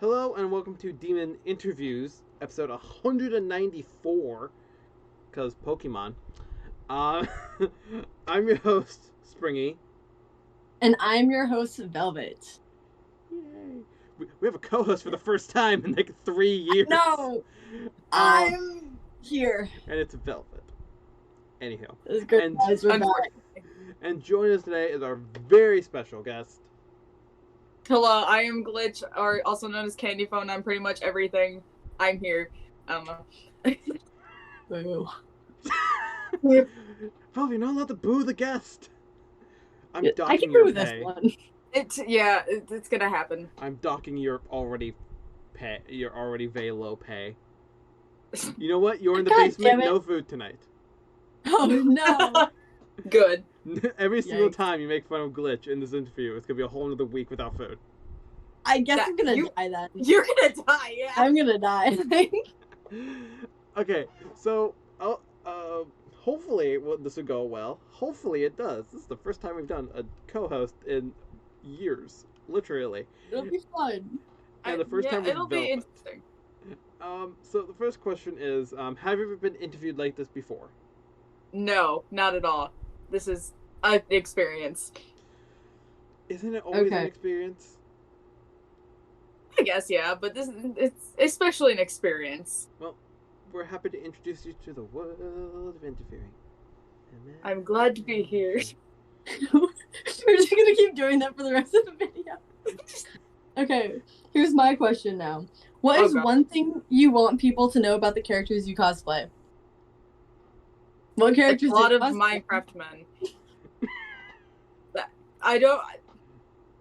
Hello and welcome to Demon Interviews, episode 194, because Pokemon. Uh, I'm your host, Springy. And I'm your host, Velvet. Yay. We have a co-host for the first time in like 3 years. No, I'm here. And it's Velvet. Anyhow. It's good, and, guys, we're back. And joining us today is our very special guest. Hello, I am Glitch, or also known as Candy Phone. I'm pretty much everything. I'm here. I don't know. Boo. Velvet, you're not allowed to boo the guest. I'm docking I can your boo pay. this one. It's gonna happen. I'm docking your already very low pay. You know what? You're in the God basement, damn it. no food tonight. Oh no. Good. Every single Yikes. time you make fun of Glitch in this interview, it's gonna be a whole other week without food. I guess I'm gonna you- die then. You're gonna die, yeah. I'm gonna die, I think. Okay, so hopefully this will go well. Hopefully it does. This is the first time we've done a co-host in years, literally. It'll be fun. And the first time with it'll be Velvet. interesting. So the first question is, have you ever been interviewed like this before? No, not at all. This is an experience. Isn't it always an Okay. experience? I guess, yeah, but it's especially an experience. Well, we're happy to introduce you to the world of interviewing. I'm glad to be here. We're just gonna keep doing that for the rest of the video. Okay, here's my question now. What Oh, is God. one thing you want people to know about the characters you cosplay? What A characters lot do of you cosplay? Minecraft men. I don't.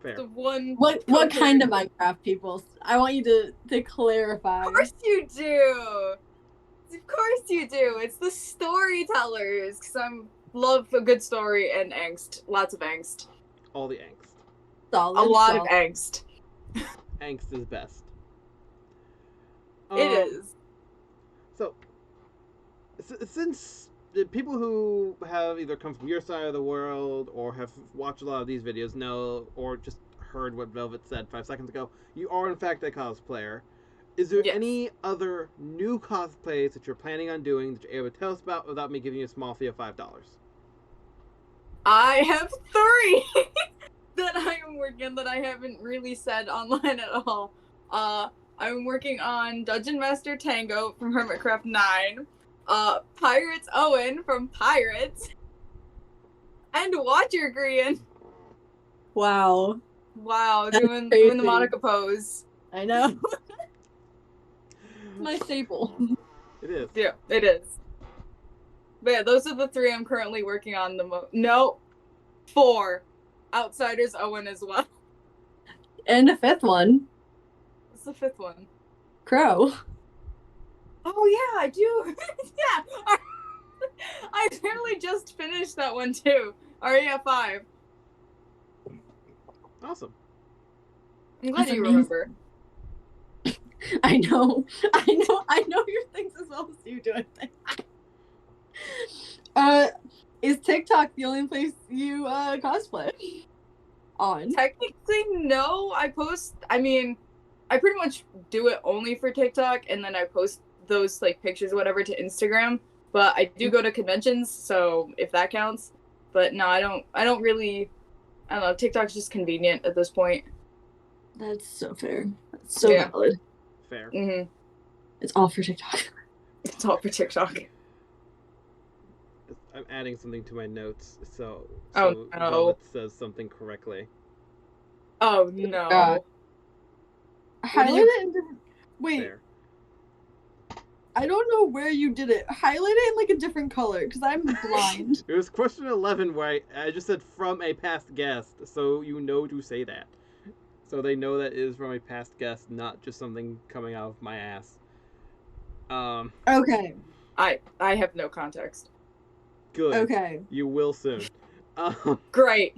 Fair. The one. What kind of Minecraft people? I want you to clarify. Of course you do. Of course you do. It's the storytellers, because I love a good story and angst. Lots of angst. All the angst. Solid, A lot of solid. angst. Angst is best. It is. So, since the people who have either come from your side of the world or have watched a lot of these videos know, or just heard what Velvet said 5 seconds ago, you are in fact a cosplayer. Is there Yes. any other new cosplays that you're planning on doing that you're able to tell us about without me giving you a small fee of $5? I have 3 that I am working on that I haven't really said online at all. I'm working on Dungeon Master Tango from Hermitcraft 9, Pirates Owen from Pirates, and Watcher Green. Wow, Wow, That's doing crazy. the Monica pose. I know. My staple. It is. Yeah, it is. But yeah, those are the 3 I'm currently working on the most. No, 4. Outsiders Owen as well. And a 5th one, What's the 5th one? Crow. Oh yeah, I do. Yeah, I apparently just finished that one too. Aria 5. Awesome. I'm glad That's you amazing. remember. I know your things as well as you do. I think. Is TikTok the only place you cosplay on? Technically, no. I pretty much do it only for TikTok, and then I post those like pictures or whatever to Instagram. But I do go to conventions, so if that counts. But no, I don't really. I don't know. TikTok's just convenient at this point. That's so fair. That's so Yeah. valid. Fair. Mm-hmm. It's all for TikTok. It's all for TikTok. I'm adding something to my notes so Oh, no. Velvet says something correctly. Oh no. God. Highlight you- it in different... Wait, Fair. I don't know where you did it. Highlight it in like a different color, because I'm blind. It was question 11 where I just said from a past guest, so you know to say that. So they know that it is from a past guest, not just something coming out of my ass. Okay, I have no context. Good. okay. You will soon. Great.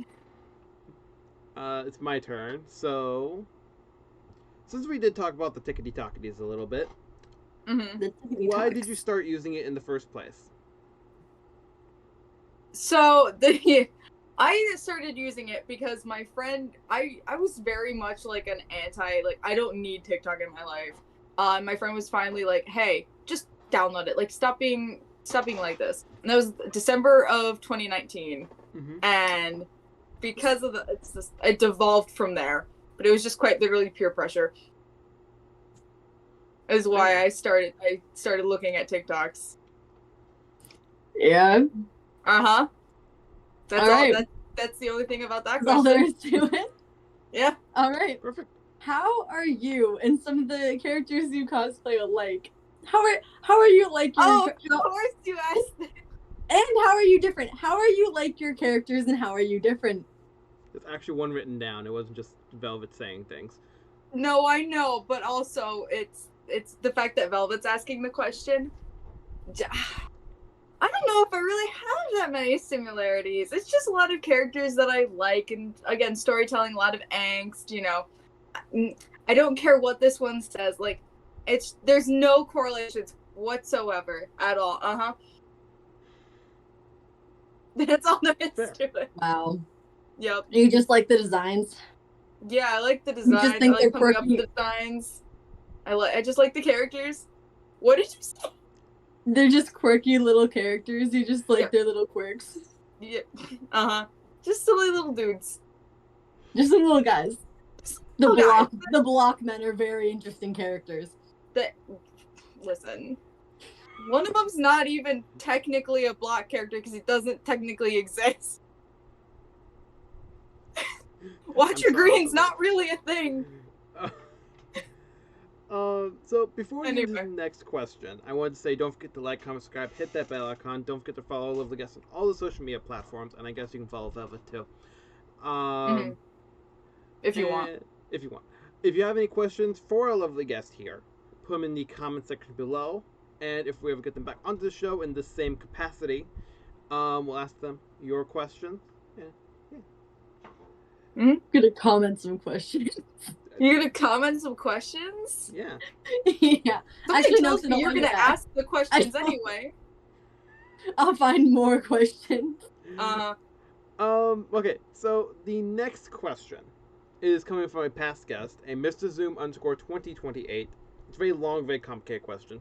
It's my turn. So, since we did talk about the tickety-tocketies a little bit, Mm-hmm. The tickety why talks. did you start using it in the first place? So I started using it because my friend, I was very much like an like, I don't need TikTok in my life. My friend was finally like, hey, just download it. Like, stop being like this. And that was December of 2019. Mm-hmm. And because of it devolved from there. But it was just quite literally peer pressure. Is why I started looking at TikToks. Yeah. Uh-huh. That's all right. That's the only thing about that That's all question. there is to it. Yeah. All right. Perfect. How are you and some of the characters you cosplay alike? How are you like your? Oh, of course you asked that. And how are you different? How are you like your characters, and how are you different? There's actually one written down. It wasn't just Velvet saying things. No, I know, but also it's the fact that Velvet's asking the question. I don't know if I really have that many similarities. It's just a lot of characters that I like, and again, storytelling, a lot of angst, you know. I don't care what this one says. Like, there's no correlations whatsoever at all. That's all there is to it. Wow. Yep. You just like the designs? Yeah, I like the designs. just think I like they're coming up quirky? with the designs. I just like the characters. What did you say? They're just quirky little characters. You just like Yeah. their little quirks. Yeah. Just silly little dudes. Just some little guys. The Little guys. block men are very interesting characters. Listen. One of them's not even technically a block character because he doesn't technically exist. Watch Your Green's not really a thing. So before we get to Anyway. the next question, I wanted to say don't forget to like, comment, subscribe, hit that bell icon. Don't forget to follow all of the guests on all the social media platforms, and I guess you can follow Velvet too. If you want. If you want. If you have any questions for our lovely guest here, put them in the comment section below, and if we ever get them back onto the show in the same capacity, we'll ask them your questions. I'm gonna comment some questions. You're gonna comment some questions? Yeah. Yeah. Somebody no, tells me you're gonna ask the questions anyway. I'll find more questions. Okay, so the next question is coming from a past guest, a Mr. Zoom _2028. It's a very long, very complicated question.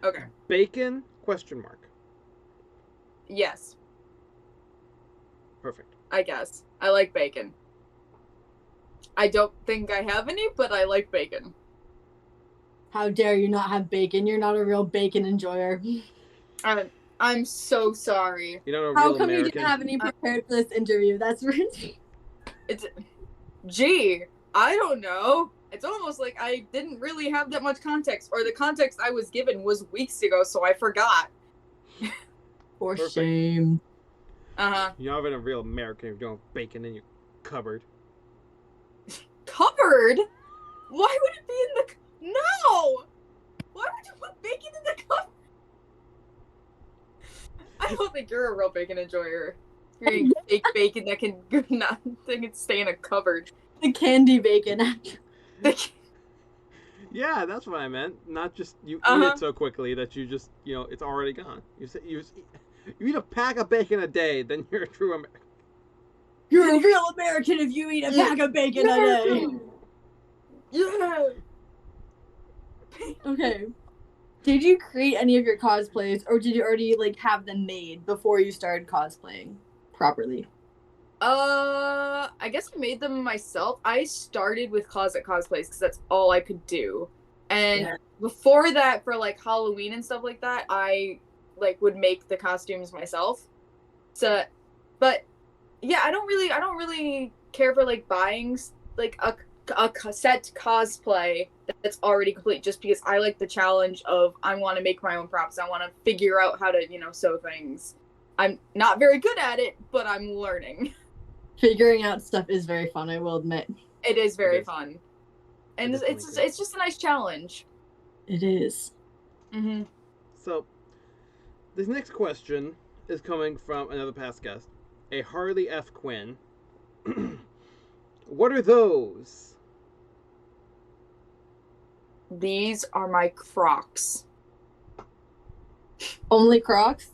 Okay. Bacon? Question mark. Yes, Perfect. I guess. I like bacon. I don't think I have any, but I like bacon. How dare you not have bacon? You're not a real bacon enjoyer. I'm so sorry. You're not a How real come American. you didn't have any prepared for this interview? That's ridiculous. Gee, I don't know. It's almost like I didn't really have that much context, or the context I was given was weeks ago, so I forgot. For Perfect. shame. You're not even a real American if you don't have bacon in your cupboard. Cupboard? Why would it be in the... No! Why would you put bacon in the cupboard? I don't think you're a real bacon enjoyer. You're eating fake bacon that can stay in a cupboard. The candy bacon. Yeah, that's what I meant. Not just you eat it so quickly that you just, it's already gone. You eat a pack of bacon a day, then you're a true American. You're a real American if you eat a pack of bacon a day. Yeah. Okay. Did you create any of your cosplays, or did you already have them made before you started cosplaying properly? I guess I made them myself. I started with closet cosplays because that's all I could do. And before that, for Halloween and stuff like that, I would make the costumes myself. So, but yeah, I don't really care for buying a set cosplay that's already complete, just because I like the challenge of I want to make my own props. I want to figure out how to sew things. I'm not very good at it, but I'm learning. Figuring out stuff is very fun, I will admit. It is very fun. And it's just a nice challenge. It is. Mm-hmm. So, this next question is coming from another past guest, a Harley F. Quinn. What are those? These are my Crocs. Only Crocs?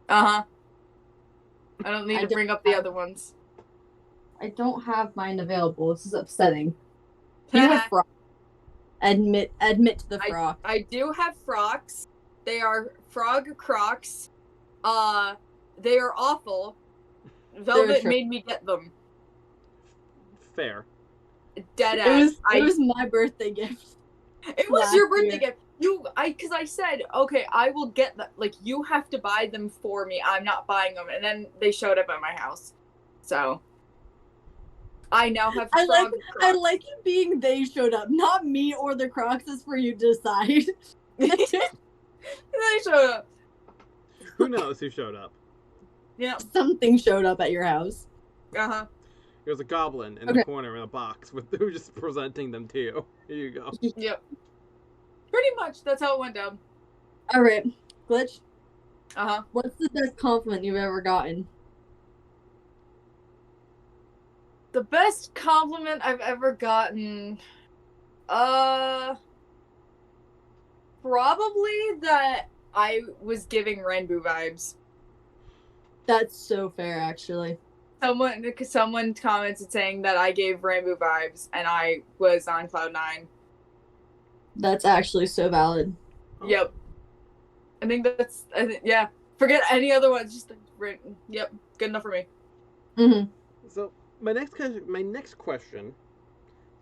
Uh-huh. I don't need I to don't bring up the have- other ones. I don't have mine available. This is upsetting. You have frock. Admit to the frock. I do have frocks. They are frog crocs. They are awful. Velvet true. made me get them. Fair. Dead ass. It was my birthday gift. It was last your birthday year. gift. Because I said, okay, I will get that. Like, you have to buy them for me. I'm not buying them. And then they showed up at my house. So, I now have I frog like crocs. it being they showed up, not me or the Crocs. Is for you to decide. They showed up. Who knows who showed up? Yeah. Something showed up at your house. Uh-huh. There was a goblin in Okay. the corner in a box with who just presenting them to you. Here you go. Yep. Pretty much. That's how it went down. All right, Glitch. Uh-huh. What's the best compliment you've ever gotten? The best compliment I've ever gotten, probably that I was giving Rainbow vibes. That's so fair, actually. Someone commented saying that I gave Rainbow vibes and I was on cloud 9. That's actually so valid. Yep. Yeah. Forget any other ones. Just yep. Good enough for me. Mm-hmm. So my next question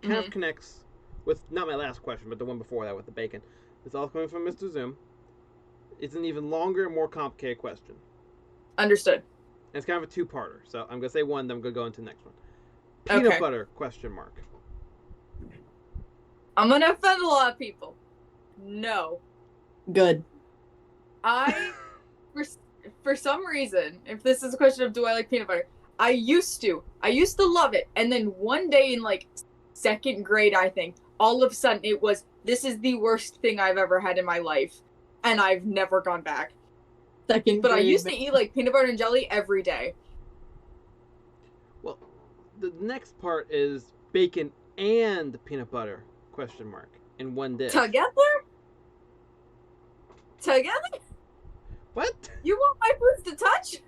kind of connects with not my last question, but the one before that with the bacon. It's all coming from Mr. Zoom. It's an even longer and more complicated question. Understood. And it's kind of a two-parter. So I'm gonna say one, then I'm gonna go into the next one. Peanut butter? Question mark. I'm gonna offend a lot of people. No. Good. For some reason, if this is a question of do I like peanut butter, I used to love it, and then one day in like 2nd grade, I think, all of a sudden it was, this is the worst thing I've ever had in my life, and I've never gone back. 2nd But grade. I used to eat like peanut butter and jelly every day. Well, the next part is bacon and peanut butter? Question mark in one dish. Together? What? You want my foods to touch?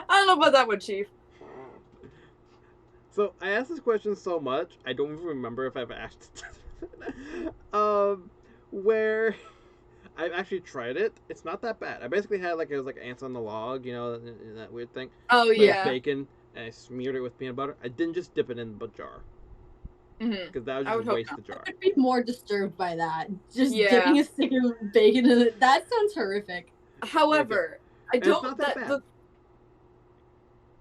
I don't know about that one, Chief. So I asked this question so much, I don't even remember if I've asked it. Where I've actually tried it. It's not that bad. I basically had it was like ants on the log, you know, that weird thing. Oh, But yeah. bacon, and I smeared it with peanut butter. I didn't just dip it in the jar because that would I would just hope waste not. the jar. I'd be more disturbed by that. Just Yeah. dipping a stick of bacon in it. That sounds horrific. However, I And it's don't. not that bad.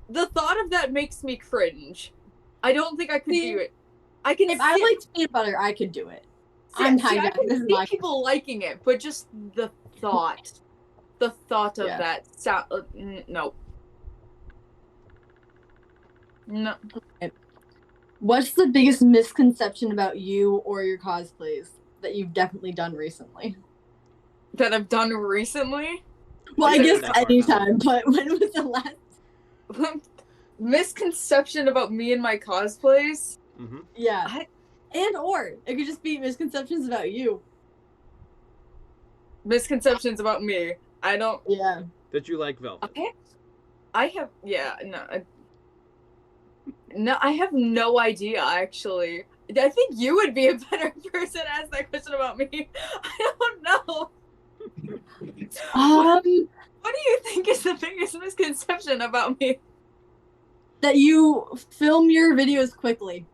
The thought of that makes me cringe. I don't think I could See, do it. I can. If I liked peanut butter, I could do it. see, I'm see, I hijacking. can This is see my people liking it, but just the thought of Yeah. that sound. No. No. What's the biggest misconception about you or your cosplays that you've definitely done recently? That I've done recently. Well, I Say guess that part anytime, but when was the last? Misconception about me and my cosplays. Mm-hmm. Yeah. Or it could just be misconceptions about you. Misconceptions about me. I don't. Yeah. That you like velvet. I have. Yeah. No. No, I have no idea. Actually, I think you would be a better person to ask that question about me. I don't know. What do you think is the biggest misconception about me? That you film your videos quickly.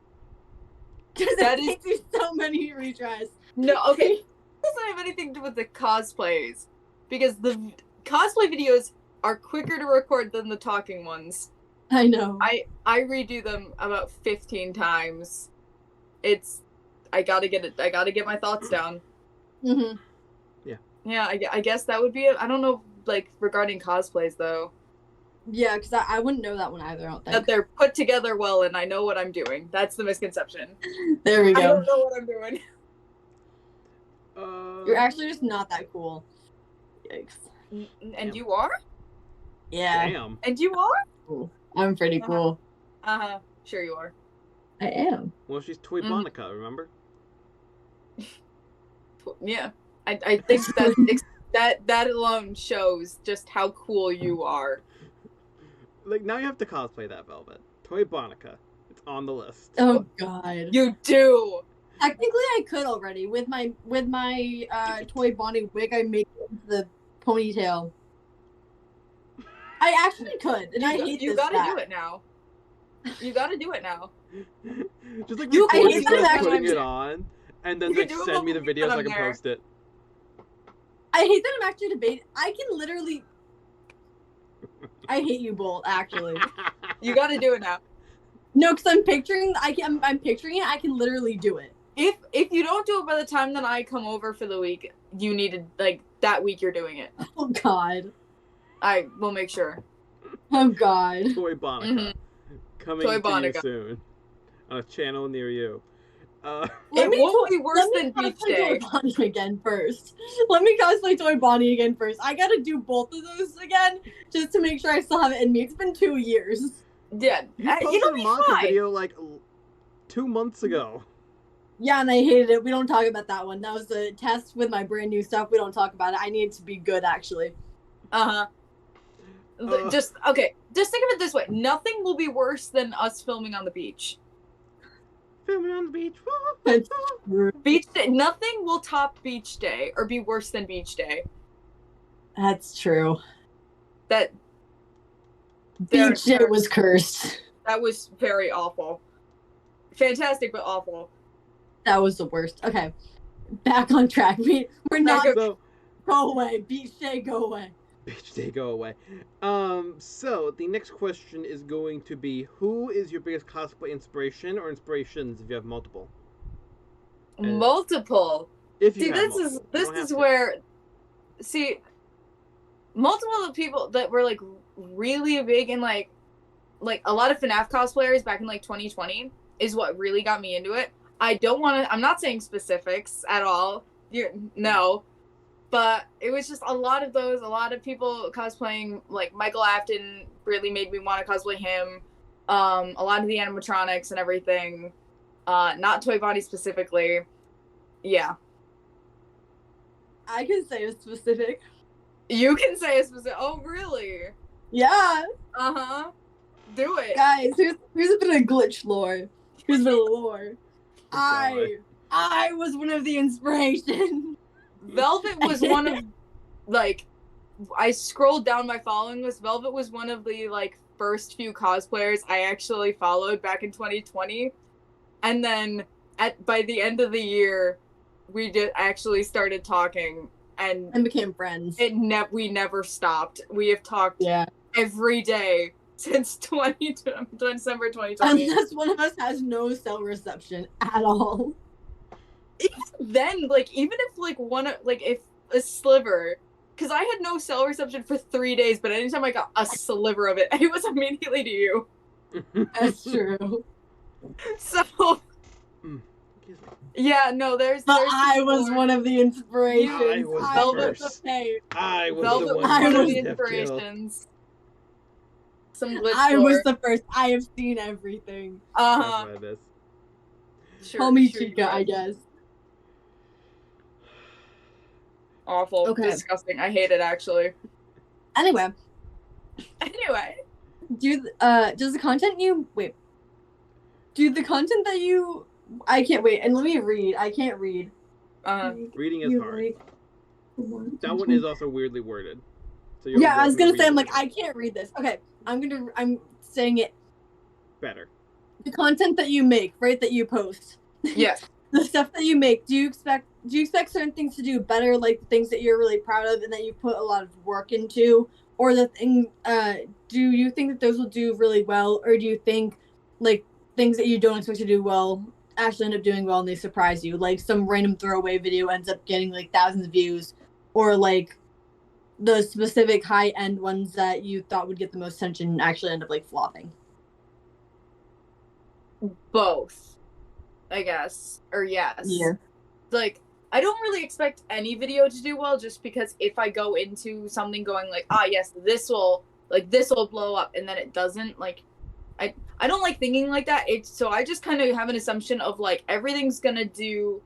Because That it is- takes you so many retries. No, okay. It doesn't have anything to do with the cosplays. Because the cosplay videos are quicker to record than the talking ones. I know. I redo them about 15 times. I gotta get my thoughts down. Mm-hmm. Yeah, I guess that would be it. I don't know, like, regarding cosplays, though. Yeah, because I wouldn't know that one either, I don't That think. they're put together well and I know what I'm doing. That's the misconception. There we I go. don't know what I'm doing. You're actually just not that cool. Yikes. And you are? Yeah. Damn. And you are? I'm pretty cool. Uh-huh. Sure you are. I am. Well, she's Toy Bonica, remember? Yeah. I think that's That alone shows just how cool you are. Like, now you have to cosplay that Velvet. Toy Bonica. It's on the list. Oh God. You do. Technically, I could already with my toy Bonnie wig. I made it into the ponytail. I actually could, and I hate You this gotta fact. do it now. You gotta do it now. Just like You- record I hate yourself that putting actually- it on, and then You like can do a send me the little video so I bit can on there. post it. I hate that I'm actually debating. I can literally. I hate you both, actually. You gotta do it now. No, because I'm picturing. I'm picturing it. I can literally do it. If you don't do it by the time that I come over for the week, you need to like that week you're doing it. Oh God. I will make sure. Oh God. Toy Bonica. Mhm. Coming Toy to you Bonica. soon. On a channel near you. It won't be worse let me than Beach cosplay Day. Toy Bonnie again first. Let me cosplay Toy Bonnie again first. I gotta do both of those again just to make sure I still have it in me. It's been 2 years. Yeah, You posted it'll a be Monica fine. video like 2 months ago. Yeah, and I hated it. We don't talk about that one. That was the test with my brand new stuff. We don't talk about it. I need it to be good, actually. Uh-huh. Just think of it this way. Nothing will be worse than us filming on the beach. Filming on the beach. That's Beach Day, nothing will top Beach Day or be worse than Beach Day. That's true. That Beach Day was cursed. that was very awful. Fantastic, but awful. That was the worst. Okay, back on track. We're not So, go away. Beach Day, go away. Beach Day, go away. So the next question is going to be, who is your biggest cosplay inspiration or inspirations if you have multiple? Multiple. If you See, have this multiple. is You this don't have is to. where multiple of the people that were like really big in like a lot of FNAF cosplayers back in like 2020 is what really got me into it. I'm not saying specifics at all. No. But it was just a lot of people cosplaying, like Michael Afton really made me want to cosplay him. A lot of the animatronics and everything. Not Toy Bonnie specifically. Yeah. I can say a specific. You can say a specific. Oh, really? Yeah, Uh-huh. Do it. guys. Here's a bit of glitch lore. Here's a bit of lore. I was one of the inspirations. Velvet was one of, like, I scrolled down my following list. Velvet was one of the, like, first few cosplayers I actually followed back in 2020. And then by the end of the year, we actually started talking, and became friends. we never stopped. We have talked Yeah. every day since December 2020. Unless one of us has no cell reception at all. Then, like, even if if a sliver, because I had no cell reception for 3 days, but anytime I got a sliver of it, it was immediately to you. That's true. So yeah, no, there's I was more. one of the inspirations. I was the Velvet first. okay. I was Velvet the was one I one who of was the Steph killed. inspirations. Some glitch I lore. was the first. I have seen everything. Uh-huh. That's what it is. Sure, Call me sure you Chica, I have. guess. Awful. Okay. Disgusting. I hate it, actually. Anyway, Anyway. does the content you wait? Do the content that you I can't wait, and let me read. I can't read. Reading is You hard. like- That one is also weirdly worded. So Yeah, I was gonna say, I'm like, I I can't read this. Okay, I'm saying it. better. The content that you make, right? That you post. Yes. The stuff that you make. Do you expect certain things to do better, like the things that you're really proud of and that you put a lot of work into, or the thing? Do you think that those will do really well, or do you think like things that you don't expect to do well actually end up doing well and they surprise you? Like some random throwaway video ends up getting like thousands of views, or like the specific high end ones that you thought would get the most attention actually end up like flopping. Both, I guess. Or yes. Yeah. Like, I don't really expect any video to do well, just because if I go into something going like, yes, this will blow up, and then it doesn't, like, I don't like thinking like that. So I just kind of have an assumption of like everything's gonna do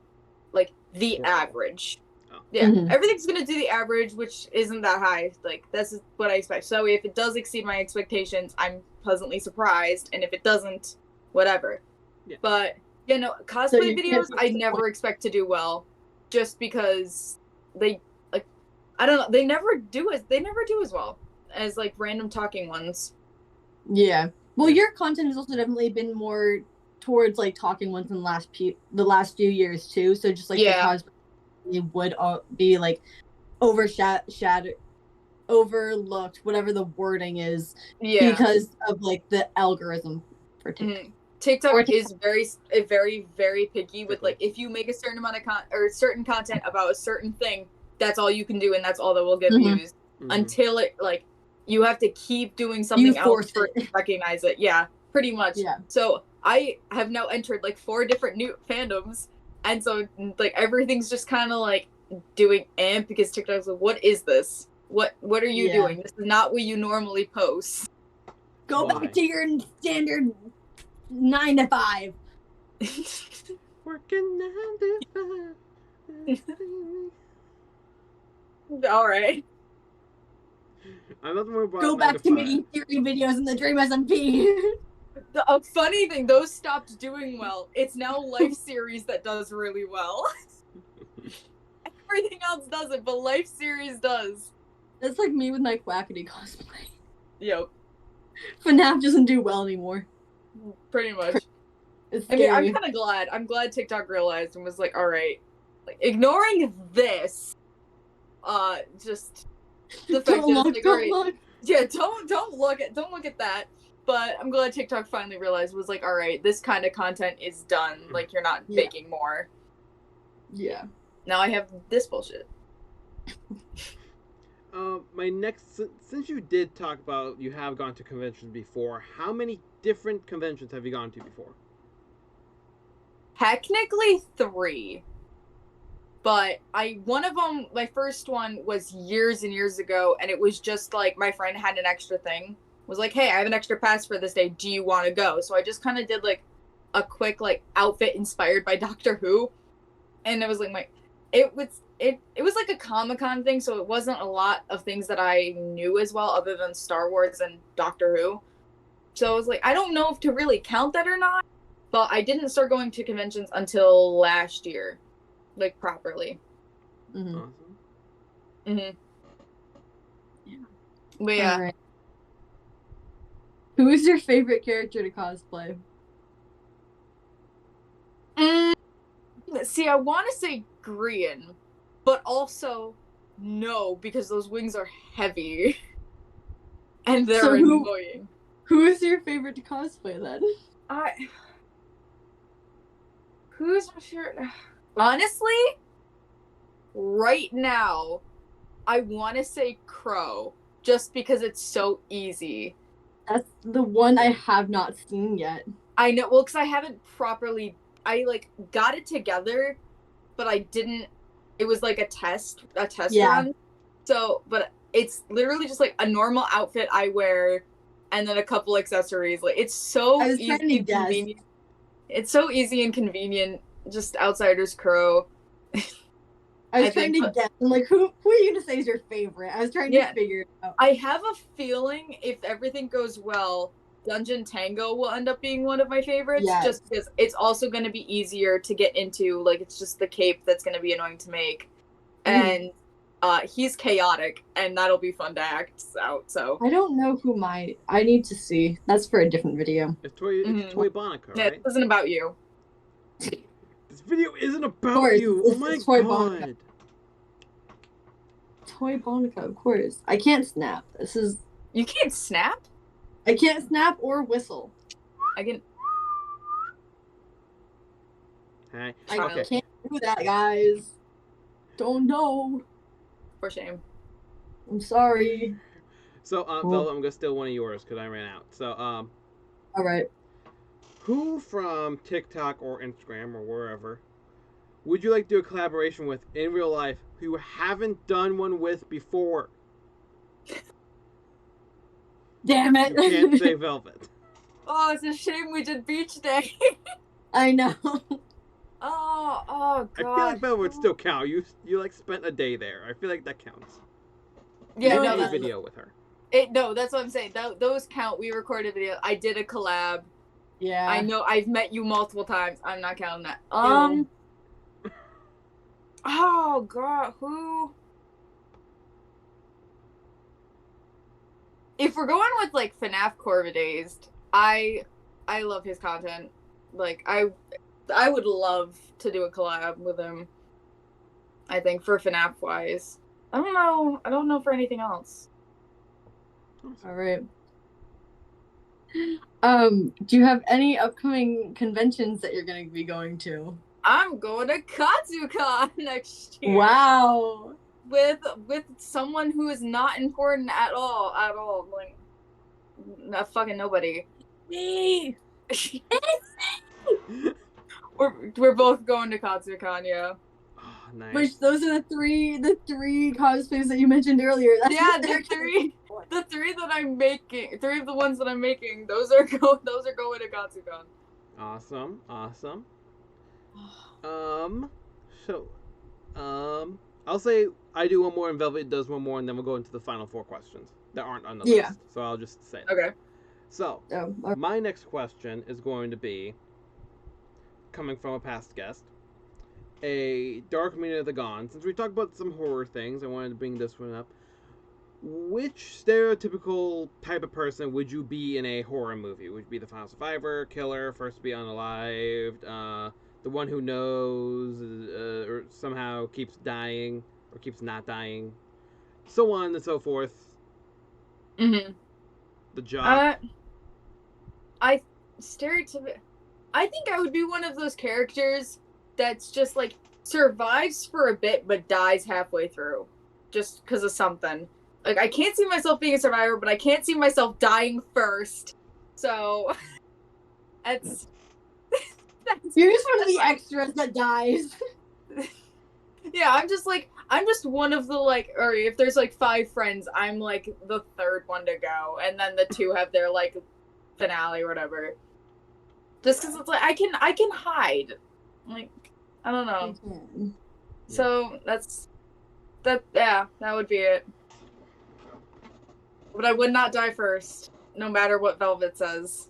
like the Well. average. Oh. Yeah, Mhm. everything's gonna do the average, which isn't that high. Like, this is what I expect. So if it does exceed my expectations, I'm pleasantly surprised, and if it doesn't, whatever. Yeah. But So cosplay you can't videos be I never expect to do well, just because they like, I don't know, they never do as well as like random talking ones. Yeah. Well, Yeah. your content has also definitely been more towards like talking ones in the last few years too. So just like Yeah. the cosplay would be like overshadowed, overlooked, whatever the wording is, Yeah. because of like the algorithm for TikTok. Mhm. TikTok Or is very, very picky with Fickle. like, if you make a certain amount of certain content about a certain thing, that's all you can do, and that's all that will get Mhm. views until it like you have to keep doing You something else force for it to recognize it. Yeah, pretty much. Yeah. So I have now entered like 4 different new fandoms, and so like everything's just kind of like doing amp because TikTok's like, what is this? What are you Yeah. doing? This is not what you normally post. Go Why? back to your standard 9 to 5. Working 9 to 5. All right. I'm not the one who brought Go up 9 back to to 5. making theory videos in the Dream SMP. A funny thing, those stopped doing well. It's now Life Series that does really well. Everything else doesn't, but Life Series does. That's like me with my Quackity cosplay. Yep, FNAF doesn't do well anymore. pretty much. It's I mean, scary. I'm kind of glad. I'm glad TikTok realized and was like, all right, like ignoring this, just the fact that it's like, all right, look. yeah, don't look at that. But I'm glad TikTok finally realized, was like, all right, this kind of content is done. Like, you're not Yeah. making more. Yeah. Now I have this bullshit. My next, since you did talk about you have gone to conventions before, how many different conventions have you gone to before? Technically 3. But one of them, my first one was years and years ago, and it was just like my friend had an extra thing. Was like, hey, I have an extra pass for this day. Do you want to go? So I just kind of did like a quick like outfit inspired by Doctor Who, and it was like it was like a Comic-Con thing, so it wasn't a lot of things that I knew as well, other than Star Wars and Doctor Who. So I was like, I don't know if to really count that or not, but I didn't start going to conventions until last year, like properly. Mm-hmm. Awesome. Mm-hmm. Yeah. But yeah. All right. Who is your favorite character to cosplay? See, I want to say Grian, but also no, because those wings are heavy and they're So annoying. Who is your favorite to cosplay then? Who's my favorite? Honestly, right now, I want to say Crow, just because it's so easy. That's the one I have not seen yet. I know, well, because I haven't properly. I like got it together, but I didn't. It was like a test run. So, but it's literally just like a normal outfit I wear, and then a couple accessories. Like, it's so easy and convenient. It's so easy and convenient. Just Outsiders Crow. I was trying to guess. I'm like, who are you gonna say is your favorite? I was trying to figure it out. I have a feeling if everything goes well, Dungeon Tango will end up being one of my favorites. Yes. Just because it's also going to be easier to get into. Like, it's just the cape that's going to be annoying to make. And he's chaotic, and that'll be fun to act out. So I don't know who I need to see. That's for a different video. It's Toy Bonica, right? Yeah, this isn't about you. This video isn't about you. Oh my Toy god. Bonica. Toy Bonica, of course. I can't snap. You can't snap? I can't snap or whistle. I can. Hi. I Okay. can't do that, guys. Don't know. For shame. I'm sorry. So, Velvet, I'm gonna steal one of yours because I ran out. So, All right. who from TikTok or Instagram or wherever would you like to do a collaboration with in real life who you haven't done one with before? Damn it. You can't say Velvet. Oh, it's a shame we did Beach Day. I know. Oh I god. feel like that would still count. You like spent a day there. I feel like that counts. Yeah, You no, did a that- video with her. no, that's what I'm saying. Those count. We recorded video. I did a collab. Yeah. I know I've met you multiple times. I'm not counting that. Ew. Oh god, who? If we're going with like FNAF Corvidazed, I love his content. Like I would love to do a collab with him. I think for FNAF wise. I don't know. I don't know for anything else. All right. Do you have any upcoming conventions that you're going to be going to? I'm going to KatsuCon next year. Wow. With someone who is not important at all. Like not fucking nobody. Me. We're both going to KatsuCon, yeah. Oh, nice. Which those are the three cosplays that you mentioned earlier. That's Yeah, what the they're three that I'm making, three of the ones that I'm making, those are going to KatsuCon. Awesome. I'll say I do one more and Velvet does one more, and then we'll go into the final 4 questions that aren't on the Yeah. list. So I'll just say that. Okay. So, Oh, my next question is going to be coming from a past guest, a Dark Meaning of the Gone. Since we talked about some horror things, I wanted to bring this one up. Which stereotypical type of person would you be in a horror movie? Would you be the final survivor, killer, first to be unalived, the one who knows, or somehow keeps dying, or keeps not dying, so on and so forth? Mm-hmm. The jock. I think I would be one of those characters that's just like survives for a bit but dies halfway through, just because of something. Like I can't see myself being a survivor, but I can't see myself dying first. So that's you're just one of the extras that dies. yeah. I'm just one of the like, or if there's like 5 friends, I'm like the third one to go, and then the 2 have their like finale or whatever. Just because it's like I can hide, like I don't know. So that would be it. But I would not die first, no matter what Velvet says.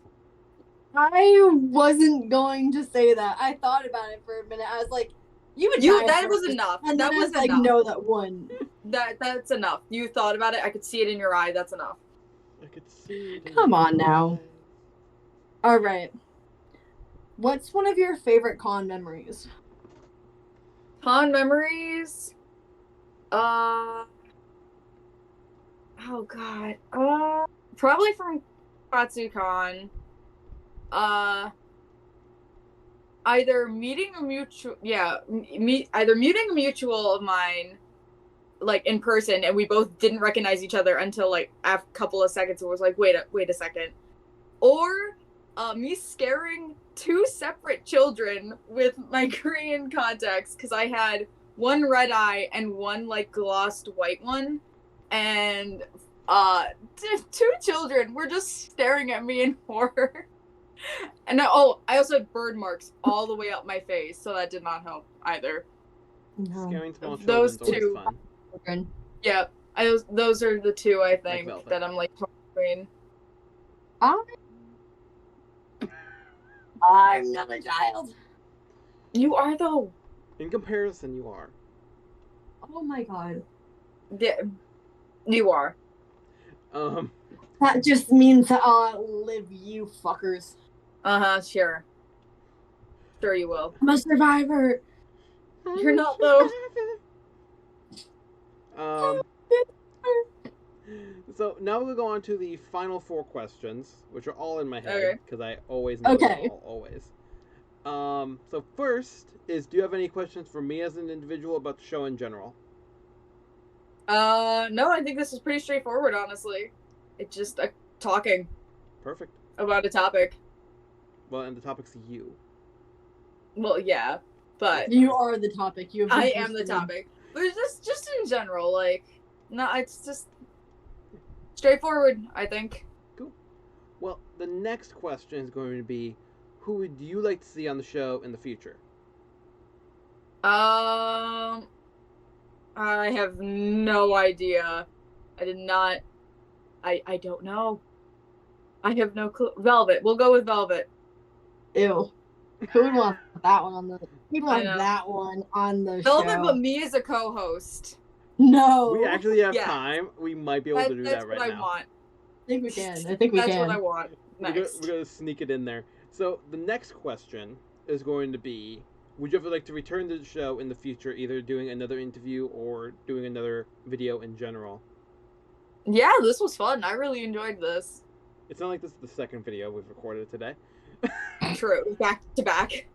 I wasn't going to say that. I thought about it for a minute. I was like, you would die That first. was enough. And That then I was was like, enough. no, that wouldn't. That's enough. You thought about it. I could see it in your eye. That's enough. I could see it in Come on your now. eyes. All right. What's one of your favorite con memories? Con memories. Oh god. Probably from KatsuCon. Either meeting a mutual, either meeting a mutual of mine, like in person, and we both didn't recognize each other until like a couple of seconds. It was like, wait a second, or me scaring 2 separate children with my Korean contacts because I had one red eye and one like glossed white one, and 2 children were just staring at me in horror. And I also had bird marks all the way up my face, so that did not help either. Scaring small Those children's always 2. fun. Yeah, those are the 2 I think Velvet. that I'm like torn between. I'm not a child. You are though. In comparison, you are. Oh my god. Yeah, you are. That just means that I'll outlive you fuckers. Sure. Sure you will. I'm a survivor. You're not though. So now we'll go on to the final 4 questions, which are all in my head Okay. because I always know Okay. them all, always. So first is, do you have any questions for me as an individual about the show in general? No, I think this is pretty straightforward, honestly. It's just talking Perfect. about a topic. Well, and the topic's you. Well, yeah, but You are the topic. You have I been am the pursued. topic. But it's just in general, like, no, it's just straightforward, I think. Cool. Well, the next question is going to be, who would you like to see on the show in the future? I have no idea. I did not. I don't know. I have no clue. Velvet. We'll go with Velvet. Ew. Who would want that one on the? Who'd I want know. that one on the Velvet, show? but me as a co-host. No. We actually have Yeah. time. We might be able to do That's that right what I now. want. I think we can. I think we That's can. what I want. We're Next. gonna sneak it in there. So the next question is going to be: would you ever like to return to the show in the future, either doing another interview or doing another video in general? Yeah, this was fun. I really enjoyed this. It's not like this is the second video we've recorded today. True. Back to back.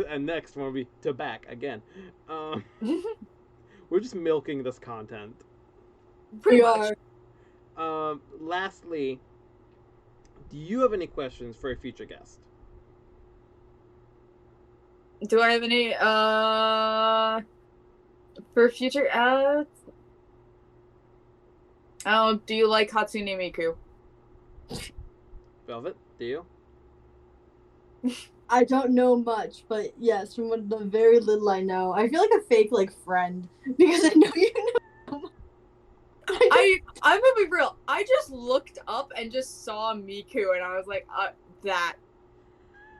And next one will be to back again. We're just milking this content. Pretty We much. are. Lastly, do you have any questions for a future guest? Do I have any for future oh, do you like Hatsune Miku? Velvet, do you? I don't know much, but yes, from what the very little I know, I feel like a fake like friend because I know you know. I'm gonna be real. I just looked up and just saw Miku and I was like, that.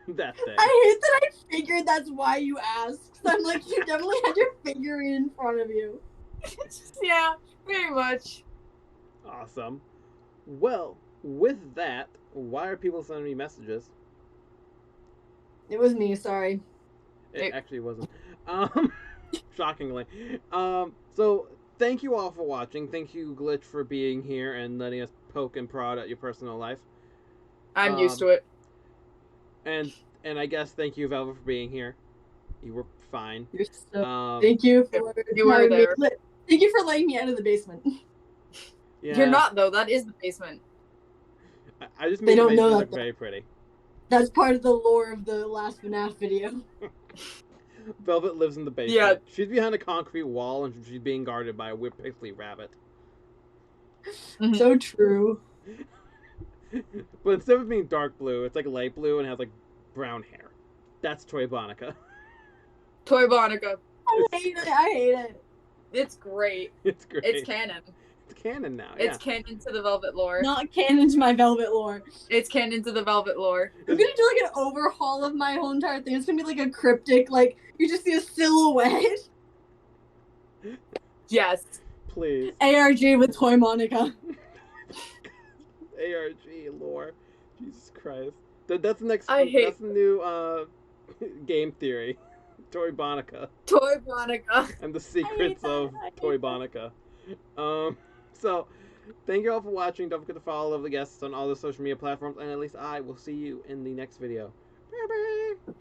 That thing. I hate that I figured that's why you asked. I'm like, you definitely had your figurine in front of you. Yeah, very much. Awesome. Well, with that, why are people sending me messages? It was me, sorry. It actually wasn't. Shockingly. So thank you all for watching. Thank you, Glitch, for being here and letting us poke and prod at your personal life. I'm used to it. And I guess thank you, Velvet, for being here. You were fine. You're so. Thank Thank you for You were having me. there. Thank you for letting me out of the basement. Yeah, You're not though. That is the basement. I just They made the don't know basement that, look though. very pretty. That's part of the lore of the last FNAF video. Velvet lives in the basement. Yeah. She's behind a concrete wall and she's being guarded by a weird pickly rabbit. Mhm. So true. But instead of being dark blue, it's like light blue and has like brown hair. That's Toy Bonica. Toy Bonica. I hate it. I hate it. It's great. It's great. It's canon. It's canon now. It's canon to the Velvet lore. Not canon to my Velvet lore. It's canon to the Velvet lore. I'm gonna do like an overhaul of my whole entire thing. It's gonna be like a cryptic, like you just see a silhouette. Yes. Please. ARG with Toy Monica. ARG lore. Jesus Christ. That's the next. I hate- That's the new game theory. Toy Bonica Toy Bonica. and the secrets that. of I hate Toy that. Bonica. So thank you all for watching. Don't forget to follow lovely guests on all the social media platforms, and at least I will see you in the next video. Bye bye.